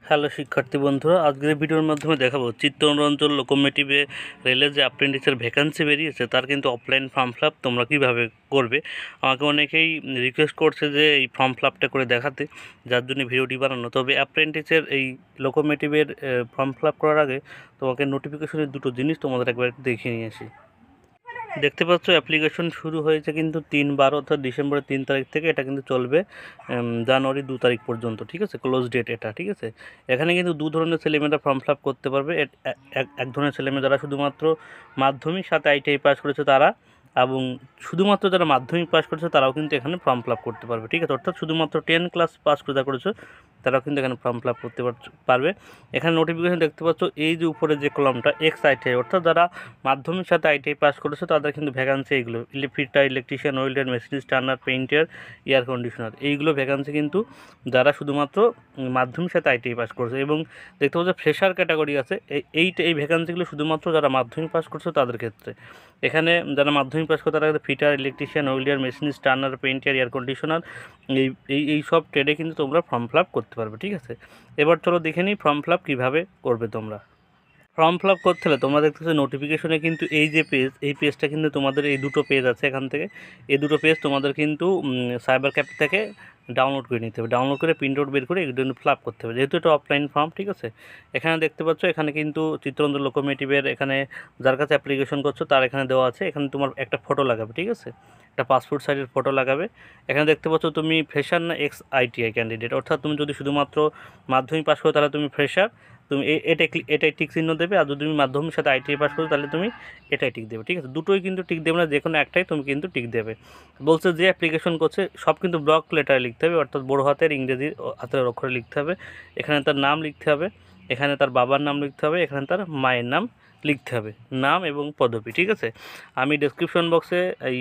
Hello শিক্ষার্থী বন্ধুরা, আজকের ভিডিওর মাধ্যমে দেখাবো চিত্তরঞ্জন লোকোমোটিভে রেলের যে অ্যাপ্রেন্টিসের ভ্যাকান্সি বেরিয়েছে তার কিন্তু অফলাইন ফর্ম ফিল আপ তোমরা কীভাবে করবে। আমাকে অনেকেই রিকোয়েস্ট করছে যে এই ফর্ম ফিল আপটা করে দেখাতে, যার জন্য ভিডিওটি বানানো। তবে অ্যাপ্রেন্টিসের এই লোকোমোটিভের ফর্ম ফিল আপ করার আগে তোমাকে নোটিফিকেশনের দুটো জিনিস তোমাদের একবার দেখিয়ে নিয়ে আসি। দেখতে পাচ্ছ অ্যাপ্লিকেশন শুরু হয়েছে কিন্তু 3/12 অর্থাৎ ডিসেম্বরের 3 তারিখ থেকে। এটা কিন্তু চলবে জানুয়ারি 2 তারিখ পর্যন্ত, ঠিক আছে? ক্লোজ ডেট এটা, ঠিক আছে? এখানে কিন্তু দু ধরনের ছেলেমেয়েরা ফর্ম ফিল আপ করতে পারবে। এক ধরনের ছেলেমেয়ে যারা শুধুমাত্র মাধ্যমিক সাথে আইটিআই পাস করেছে তারা, এবং শুধুমাত্র যারা মাধ্যমিক পাস করেছে তারাও কিন্তু এখানে ফর্ম ফিল আপ করতে পারবে, ঠিক আছে? অর্থাৎ শুধুমাত্র 10 ক্লাস পাস করেছে তারাও কিন্তু এখানে ফর্ম ফিল আপ করতে পারবে। এখানে নোটিফিকেশন দেখতে পাচ্ছ, এই যে উপরে যে কলামটা এক্স আইটিআই, অর্থাৎ যারা মাধ্যমিক সাথে আইটিআই পাস করেছে তাদের কিন্তু ভ্যাকান্সি এইগুলো: fitter, electrician, welder, machinist, turner, painter, air conditioner, এইগুলো ভ্যাকান্সি কিন্তু যারা শুধুমাত্র মাধ্যমিক সাথে আইটিআই পাস করেছে। এবং দেখতে পাচ্ছ ফ্রেশার ক্যাটাগরি আছে, এই ভ্যাকান্সিগুলো শুধুমাত্র যারা মাধ্যমিক পাস করছে তাদের ক্ষেত্রে। এখানে যারা মাধ্যমিক পাস করে তারা fitter, electrician, welder, machinist, turner, painter, air conditioner, এই সব ট্রেডে কিন্তু তোমরা ফর্ম ফিল আপ করতে পারবে, ঠিক আছে? এবার চলো দেখে নিই ফর্ম ফিল আপ কীভাবে করবে তোমরা। ফর্ম ফিল আপ করতে হলে তোমরা দেখতেছো নোটিফিকেশনে কিন্তু এই যে পেজ, এই পেজটা কিন্তু তোমাদের এই দুটো পেজ আছে এখান থেকে। এই দুটো পেজ তোমাদের কিন্তু সাইবার ক্যাফে থেকে ডাউনলোড করে নিতে হবে। ডাউনলোড করে প্রিন্ট আউট বের করে এগুলো ফিল আপ করতে হবে, যেহেতু এটা অফলাইন ফর্ম, ঠিক আছে? এখানে দেখতে পাচ্ছ, এখানে কিন্তু চিত্তরঞ্জন লোকোমোটিভের এখানে যার কাছে অ্যাপ্লিকেশন করছো তার এখানে দেওয়া আছে। এখানে তোমার একটা ফটো লাগাবে, ঠিক আছে? একটা পাসপোর্ট সাইজের ফটো লাগাবে। এখানে দেখতে পাচ্ছ তুমি ফ্রেশার না এক্স আইটিআই ক্যান্ডিডেট, অর্থাৎ তুমি যদি শুধুমাত্র মাধ্যমিক পাস করো তাহলে তুমি ফ্রেশার, তুমি এটাই টিক চিহ্ন দেবে। আর যদি তুমি মাধ্যমিক সাথে আইটিআই পাস করো তাহলে তুমি এটাই টিক দেবে, ঠিক আছে? দুটোই কিন্তু টিক দেবে না, যে কোনো একটাই তুমি কিন্তু টিক দেবে। বলছে যে অ্যাপ্লিকেশন করছে সব কিন্তু ব্লক লেটারে লিখতে হবে, অর্থাৎ বড় হাতের ইংরেজি হাতের অক্ষরে লিখতে হবে। এখানে তার নাম লিখতে হবে, এখানে তার বাবার নাম লিখতে হবে, এখানে তার মায়ের নাম লিখতে হবে, নাম এবং পদবি, ঠিক আছে? আমি ডেসক্রিপশন বক্সে এই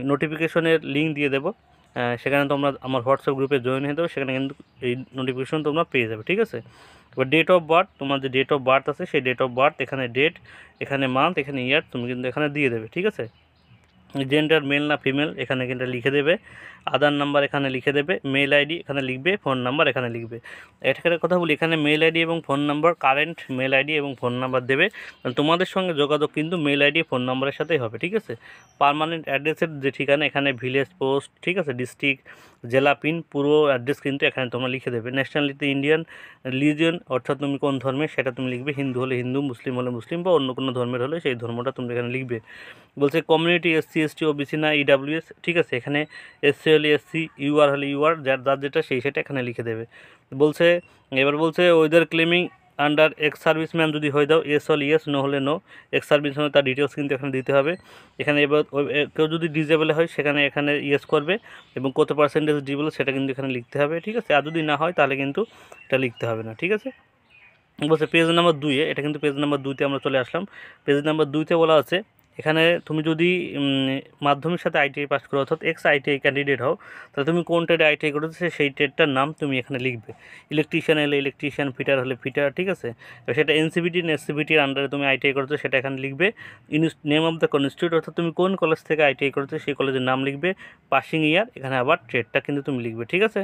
নোটিফিকেশনের লিঙ্ক দিয়ে দেবো, সেখানে তোমরা আমার হোয়াটসঅ্যাপ গ্রুপে জয়েন হয়ে দেবো, সেখানে কিন্তু এই নোটিফিকেশন তোমরা পেয়ে যাবে, ঠিক আছে? এবার ডেট অফ বার্থ, তোমার যে ডেট অফ বার্থ আছে সেই ডেট অফ বার্থ, এখানে ডেট, এখানে মান্থ, এখানে ইয়ার তুমি কিন্তু এখানে দিয়ে দেবে, ঠিক আছে? জেন্ডার মেল না ফিমেল এখানে কিন্তু লিখে দেবে। আধার নাম্বার এখানে লিখে দেবে, মেল আইডি এখানে লিখবে, ফোন নাম্বার এখানে লিখবে। এটার কথা বলি, এখানে মেল আইডি এবং phone number, current mail ID এবং ফোন নাম্বার দেবে। তোমাদের সঙ্গে যোগাযোগ কিন্তু মেল আইডি ফোন নাম্বারের সাথেই হবে, ঠিক আছে? পার্মানেন্ট অ্যাড্রেসের যে ঠিকানা, এখানে ভিলেজ, পোস্ট, ঠিক আছে, ডিস্ট্রিক্ট, জেলা, পিন, পুরো অ্যাড্রেস কিন্তু এখানে তোমরা লিখে দেবে। ন্যাশনালিটি ইন্ডিয়ান, রিলিজিয়ন অর্থাৎ তুমি কোন ধর্মের সেটা তুমি লিখবে, হিন্দু হলে হিন্দু, মুসলিম হলে মুসলিম, বা অন্য কোনো ধর্মের হলে সেই ধর্মটা তুমি এখানে লিখবে। বলছে কমিউনিটি এসসি এসটি ওবিসি না ইডাব্লিউএস, ঠিক আছে? এখানে এসসি হলে এসসি, ইউআর হলে ইউআর, যার যেটা সেটা এখানে লিখে দেবে। বলছে এবার বলছে weather claiming under ex serviceman যদি হয়ে দাও, এস হলে ইয়েস, নো হলে নো। এক্স সার্ভিসম্যান তার ডিটেলস কিন্তু এখানে দিতে হবে। এখানে এবার কেউ যদি ডিজেবল হয় এখানে ইয়েস করবে, এবং কত পার্সেন্টেজ ডিজেবল সেটা কিন্তু এখানে লিখতে হবে, ঠিক আছে? আর যদি না হয় তাহলে কিন্তু এটা লিখতে হবে না, ঠিক আছে? বলছে পেজ নাম্বার 2-এ, এটা কিন্তু পেজ নাম্বার 2-তে আমরা চলে আসলাম। পেজ নাম্বার 2-তে বলা আছে, এখানে তুমি যদি মাধ্যমিক সাথে আইটিআই পাস করো, অর্থাৎ এক্স আইটিআই ক্যান্ডিডেট হও, তাহলে তুমি কোন ট্রেডে আইটিআই করেছো সেই ট্রেডটার নাম তুমি এখানে লিখবে। ইলেকট্রিশিয়ান হলে ইলেকট্রিশিয়ান, ফিটার হলে ফিটার, ঠিক আছে? সেটা এনসিবিটি না এসসিবিটির আন্ডারে তুমি আইটিআই করেছো সেটা এখানে লিখবে। নেম অফ দ্য ইনস্টিটিউট, অর্থাৎ তুমি কোন কলেজ থেকে আইটিআই করেছো সেই কলেজের নাম লিখবে। পাসিং ইয়ার, এখানে আবার ট্রেডটা কিন্তু তুমি লিখবে, ঠিক আছে?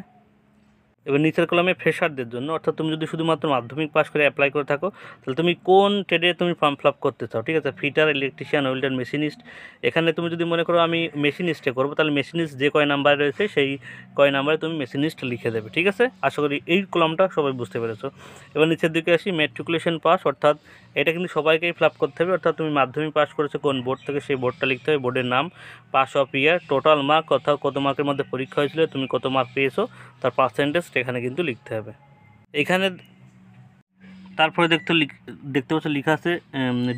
এবার নিচের কলামে ফ্রেশারদের জন্য, অর্থাৎ তুমি যদি শুধুমাত্র মাধ্যমিক পাস করে অ্যাপ্লাই করে থাকো তাহলে তুমি কোন ট্রেডে তুমি ফর্ম ফিল আপ করতে চাও, ঠিক আছে? Fitter, electrician, welder, machinist. এখানে তুমি যদি মনে করো আমি মেশিনিস্টে করবো, তাহলে মেশিনিস্ট যে কয় নাম্বার রয়েছে সেই কয় নাম্বারে তুমি মেশিনিস্ট লিখে দেবে, ঠিক আছে? আশা করি এই কলামটা সবাই বুঝতে পেরেছো। এবার নিচের দিকে আসি, ম্যাট্রিকুলেশন পাস, অর্থাৎ এটা কিন্তু সবাইকেই ফিল আপ করতে হবে। অর্থাৎ তুমি মাধ্যমিক পাস করেছো কোন বোর্ড থেকে সেই বোর্ডটা লিখতে হবে, বোর্ডের নাম, pass of year, total mark, কত মার্কের মধ্যে পরীক্ষা হয়েছিল, তুমি কত মার্ক পেয়েছো, তার পার্সেন্টেজ এখানে কিন্তু লিখতে হবে। এখানে তারপরে দেখতে পাচ্ছ লেখা আছে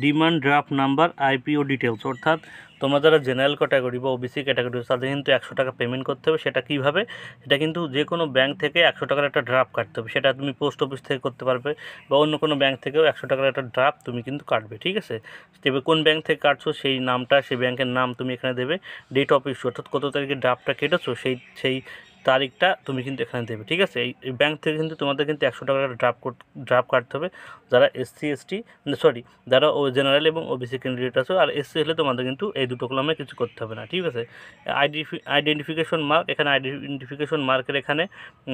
demand draft number, IPO details, অর্থাৎ তোমরা যারা জেনারেল ক্যাটাগরি বা ওবিসি ক্যাটাগরি তাদের কিন্তু 100 টাকা পেমেন্ট করতে হবে। সেটা কীভাবে? সেটা কিন্তু যে কোনো ব্যাংক থেকে 100 টাকার একটা ড্রাফট কাটতে হবে। সেটা তুমি পোস্ট অফিস থেকে করতে পারবে, বা অন্য কোনো ব্যাংক থেকেও 100 টাকার একটা ড্রাফট তুমি কিন্তু কাটবে, ঠিক আছে? তবে কোন ব্যাংক থেকে কাটছো সেই নামটা, সেই ব্যাংকের নাম তুমি এখানে দেবে। ডেট অফ ইস্যু, অর্থাৎ কত তারিখে ড্রাফটটা কেটেছো সেই তারিখটা তুমি কিন্তু এখানে দেবে, ঠিক আছে। এই ব্যাংক থেকে কিন্তু তোমাদের কিন্তু 100 টাকার ড্রাফট কাটতে হবে যারা SC ST, সরি, যারা জেনারেল এবং OBC ক্যান্ডিডেট আছো। আর SC হলে তোমাদের কিন্তু এই দুটো কলমে কিছু করতে হবে না, ঠিক আছে। আইডেন্টিফিকেশন মার্ক, এখানে আইডেন্টিফিকেশন মার্কের এখানে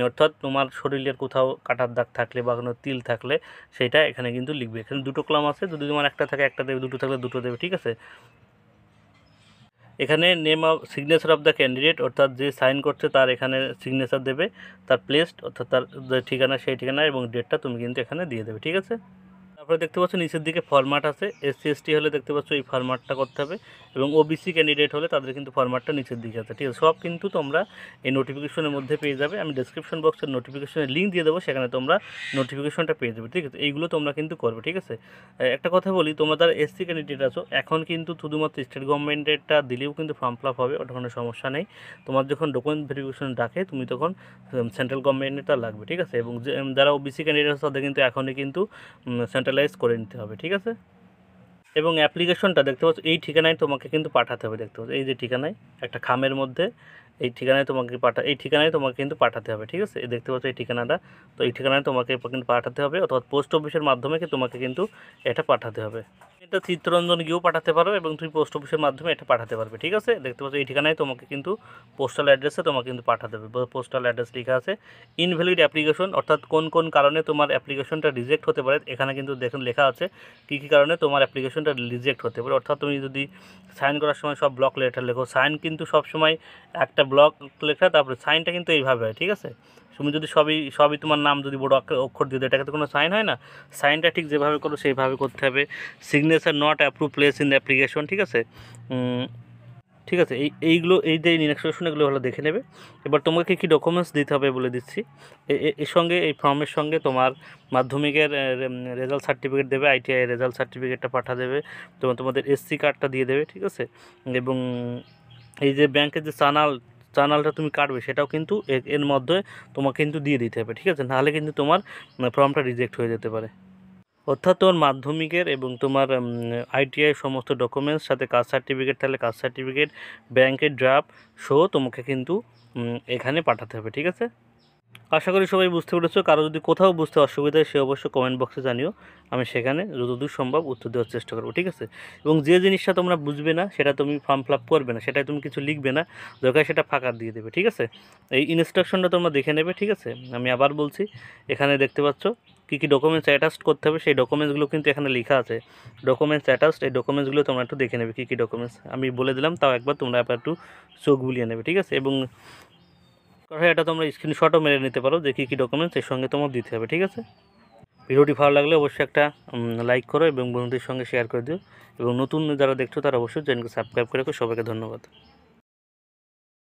অর্থাৎ তোমার শরীরের কোথাও কাটার দাগ থাকলে বা কোনো তিল থাকলে সেটা এখানে কিন্তু লিখবে। এখানে দুটো কলাম আছে, যদি তোমার একটা থাকে একটা দেবে, দুটো থাকলে দুটো দেবে, ঠিক আছে। এখানে name of signature of the candidate, অর্থাৎ যে সাইন করছে তার এখানে সিগনেচার দেবে, তার প্লেসড অর্থাৎ তার যে ঠিকানা সেই ঠিকানা এবং ডেটটা তুমি কিন্তু এখানে দিয়ে দেবে, ঠিক আছে। তারপরে দেখতে পাচ্ছ নিচের দিকে ফরম্যাট আছে। SC ST হলে দেখতে পাচ্ছ এই ফরম্যাটটা করতে হবে এবং OBC ক্যান্ডিডেট হলে তাদের কিন্তু ফরম্যাটটা নিচের দিকে আছে, ঠিক আছে। সব কিন্তু তোমরা এই নোটিফিকেশনের মধ্যে পেয়ে যাবে। আমি ডেসক্রিপশন বক্সের নোটিফিকেশনের লিঙ্ক দিয়ে দেবো, সেখানে তোমরা নোটিফিকেশনটা পেয়ে যাবে, ঠিক আছে। এইগুলো তোমরা কিন্তু করবে, ঠিক আছে। একটা কথা বলি, তোমরা যারা SC ক্যান্ডিডেট আছো এখন কিন্তু শুধুমাত্র স্টেট গভর্নমেন্টেরটা দিলেও কিন্তু ফর্ম ফিল আপ হবে, ওটা কোনো সমস্যা নেই। তোমার যখন ডকুমেন্ট ভেরিফিকেশন ডাকে তুমি তখন সেন্ট্রাল গভর্নমেন্টেরটা লাগবে, ঠিক আছে। এবং যারা OBC ক্যান্ডিডেট আছে তাদের কিন্তু এখনই কিন্তু সেন্ট্রালাইজ করে নিতে হবে, ঠিক আছে। এবং অ্যাপ্লিকেশনটা দেখতে পাচ্ছ এই ঠিকানায় তোমাকে কিন্তু পাঠাতে হবে, দেখতে পাচ্ছ এই যে ঠিকানায় একটা খামের মধ্যে এই ঠিকানায় তোমাকে এই ঠিকানায় তোমাকে কিন্তু পাঠাতে হবে, ঠিক আছে। এই দেখতে পাচ্ছ এই ঠিকানাটা, তো এই ঠিকানায় তোমাকে কিন্তু পাঠাতে হবে, অথবা পোস্ট অফিসের মাধ্যমে তোমাকে কিন্তু এটা পাঠাতে হবে। এটা চিত্তরঞ্জন গিয়েও পাঠাতে পারো এবং তুমি পোস্ট অফিসের মাধ্যমে এটা পাঠাতে পারবে, ঠিক আছে। দেখতে পাচ্ছ এই ঠিকানায় তোমাকে কিন্তু পোস্টাল অ্যাড্রেসে তোমাকে কিন্তু পাঠাতে হবে, পোস্টাল অ্যাড্রেস লেখা আছে। ইনভ্যালিড অ্যাপ্লিকেশন, অর্থাৎ কোন কোন কারণে তোমার অ্যাপ্লিকেশনটা রিজেক্ট হতে পারে, এখানে কিন্তু দেখুন লেখা আছে কী কী কারণে তোমার অ্যাপ্লিকেশনটা রিজেক্ট হতে পারে। অর্থাৎ তুমি যদি সাইন করার সময় সব ব্লক লেটার লেখো, সাইন কিন্তু সবসময় একটা ব্লক লেখা, তারপরে সাইনটা কিন্তু এইভাবে হয়, ঠিক আছে। তুমি যদি সবই তোমার নাম যদি বড় অক্ষর দিয়ে দেয়, এটাকে তো কোনো সাইন হয় না। সাইনটা ঠিক যেভাবে করো সেইভাবে করতে হবে। Signature not approve place in the application, ঠিক আছে। ঠিক আছে, এইগুলো এই যে ইনস্ট্রাকশন এগুলো ভালো দেখে নেবে। এবার তোমাকে কী ডকুমেন্টস দিতে হবে বলে দিচ্ছি। এর সঙ্গে এই ফর্মের সঙ্গে তোমার মাধ্যমিকের রেজাল্ট সার্টিফিকেট দেবে, ITI রেজাল্ট সার্টিফিকেটটা পাঠা দেবে, তোমাদের SC কার্ডটা দিয়ে দেবে, ঠিক আছে। এবং এই যে ব্যাংকের যে চানালটা তুমি কাটবে সেটাও কিন্তু এর মধ্যে তোমাকে কিন্তু দিয়ে দিতে হবে, ঠিক আছে। নাহলে কিন্তু তোমার ফর্মটা রিজেক্ট হয়ে যেতে পারে। অর্থাৎ তোমার মাধ্যমিকের এবং তোমার ITI সমস্ত ডকুমেন্টস, সাথে কাস্ট সার্টিফিকেট থাকলে কাস্ট সার্টিফিকেট, ব্যাংকের ড্রাফট সহ তোমাকে কিন্তু এখানে পাঠাতে হবে, ঠিক আছে। আশা করি সবাই বুঝতে পেরেছো। কারো যদি কোথাও বুঝতে অসুবিধা হয় সে অবশ্যই কমেন্ট বক্সে জানিও, আমি সেখানে যতদূর সম্ভব উত্তর দেওয়ার চেষ্টা করবো, ঠিক আছে। এবং যে জিনিসটা তোমরা বুঝবে না সেটা তুমি ফর্ম ফিল আপ করবে না, সেটাই তুমি কিছু লিখবে না, দরকার সেটা ফাঁকা দিয়ে দেবে, ঠিক আছে। এই ইনস্ট্রাকশনটা তোমরা দেখে নেবে, ঠিক আছে। আমি আবার বলছি, এখানে দেখতে পাচ্ছ কী কী ডকুমেন্টস অ্যাটাচ করতে হবে, সেই ডকুমেন্টসগুলো কিন্তু এখানে লেখা আছে। ডকুমেন্টস অ্যাটাচড, এই ডকুমেন্টসগুলো তোমরা একটু দেখে নেবে কী কী ডকুমেন্টস আমি বলে দিলাম, তাও একবার তোমরা একটু চোখ বুলিয়ে নেবে, ঠিক আছে। এবং এটা তোমরা স্ক্রিনশটও মেরে নিতে পারো যে কী কী ডকুমেন্টস এর সঙ্গে তোমার দিতে হবে, ঠিক আছে। ভিডিওটি ভালো লাগলে অবশ্যই একটা লাইক করো এবং বন্ধুদের সঙ্গে শেয়ার করে দিও। এবং নতুন যারা দেখছো তারা অবশ্যই চ্যানেলকে সাবস্ক্রাইব করে রাখো। সবাইকে ধন্যবাদ।